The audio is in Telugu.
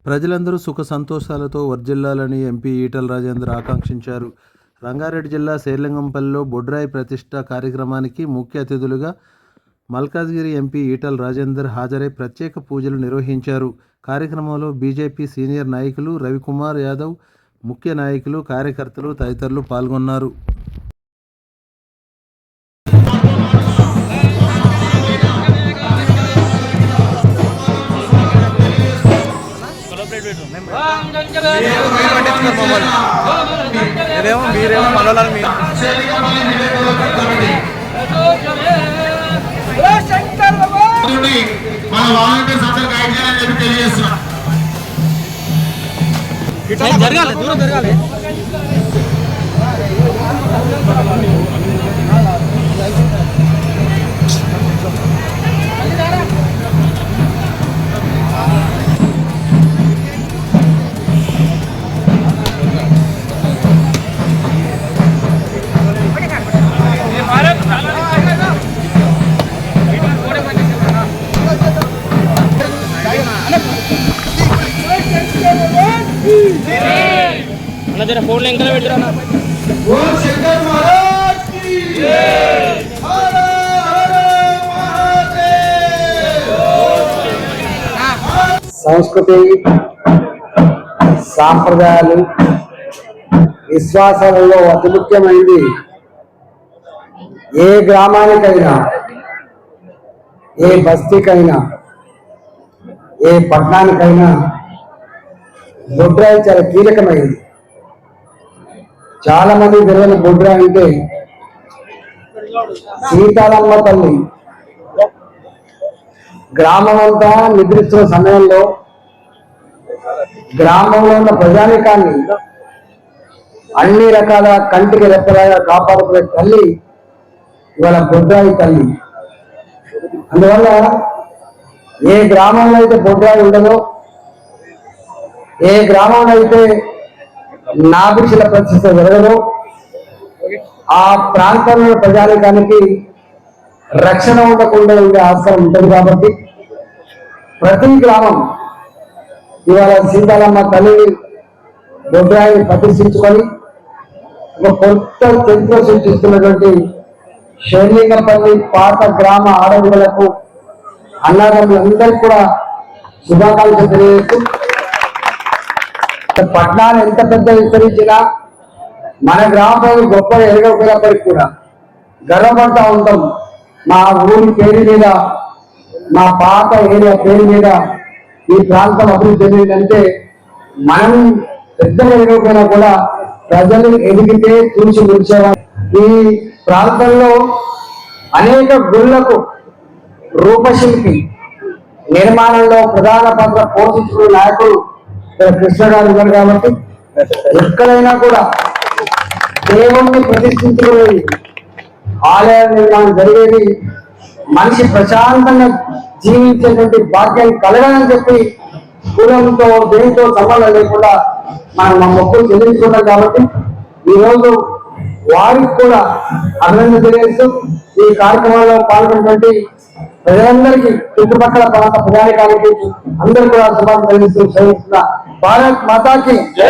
ప్రజలందరూ సుఖ సంతోషాలతో వర్ధిల్లాలని ఎంపీ ఈటల రాజేందర్ ఆకాంక్షించారు. రంగారెడ్డి జిల్లా శేర్లింగంపల్లిలో బొడ్రాయి ప్రతిష్ఠ కార్యక్రమానికి ముఖ్య అతిథులుగా మల్కాజ్గిరి ఎంపీ ఈటల రాజేందర్ హాజరై ప్రత్యేక పూజలు నిర్వహించారు. కార్యక్రమంలో బీజేపీ సీనియర్ నాయకులు రవికుమార్ యాదవ్, ముఖ్య నాయకులు, కార్యకర్తలు తదితరులు పాల్గొన్నారు. జరగాలి దూరం జరగాలి. जरा फोन लेंगे ना बेटा ना बोल शंकर महाराज की जय हर हर महादेव। సంస్కృతి సాంప్రదాయాలు విశ్వాసాలలో అతి ముఖ్యమైనది ఏ గ్రామానికైనా ఏ బస్తీకైనా ఏ పట్టణానికైనా బొడ్రాయి చాలా కీలకమైనది. చాలా మంది తెలియని బొడ్రాయి అంటే సీతారామ తల్లి. గ్రామం అంతా నిద్రిస్తున్న సమయంలో గ్రామంలో ఉన్న ప్రజానికాన్ని అన్ని రకాల కంటికి రెప్పలాగా కాపాడుకునే తల్లి ఇవాళ బొడ్రాయి తల్లి. అందువల్ల ఏ గ్రామంలో అయితే బొడ్రాయి ఉండదో, ఏ గ్రామంలో అయితే నాభిక్షల ప్రతిష్ట జరగదు, ఆ ప్రాంతంలో ప్రజానికానికి రక్షణ ఉండకుండా ఉండే ఆస్కారం ఉంటుంది. కాబట్టి ప్రతి గ్రామం ఇవాళ సీతారామ తల్లిని బొడ్రాయిని ప్రతిష్ఠించుకొని ఒక కొత్త చరిత్ర సృష్టిస్తున్నటువంటి శేర్లింగంపల్లి పాత గ్రామ ఆడపిల్లలకు అన్నదమ్ములందరికీ కూడా శుభాకాంక్షలు తెలియజేస్తూ, పట్టణాలు ఎంత పెద్ద విస్తరించినా మన గ్రామం గొప్ప ఎరగకపోయినప్పటికీ కూడా గర్వపడతా ఉంటాం. మా ఊరి పేరు మీద, మా పాత ఏరియా పేరు మీద ఈ ప్రాంతం అభివృద్ధి చెందిందంటే మనం పెద్దలు ఎరగకపోయినా కూడా ప్రజలు ఎదిగితే చూసి ముడిచేవారు. ఈ ప్రాంతంలో అనేక గుళ్లకు రూపశిల్పి నిర్మాణంలో ప్రధాన పాత్ర పోషించుకున్న నాయకులు కృష్ణ గారు ఉన్నారు. కాబట్టి ఎక్కడైనా కూడా దేవుణ్ణి ప్రతిష్ఠించుకునేది, ఆలయ నిర్మాణం జరిగేది, మనిషి ప్రశాంతంగా జీవించేటువంటి భాగ్యం కలగాలని చెప్పి కులంతో దేనితో సంబంధం లేకుండా మనం మా మొక్కులు చెల్లించుకుంటాం. కాబట్టి ఈరోజు వారికి కూడా అభినందన తెలియజేస్తూ ఈ కార్యక్రమంలో పాల్గొన్నటువంటి ప్రజలందరికీ, చుట్టుపక్కల ప్రాంత ప్రజానికానికి అందరూ కూడా శుభాకాంక్షలు తెలియజేస్తూ భారత్ మాతాకి జై.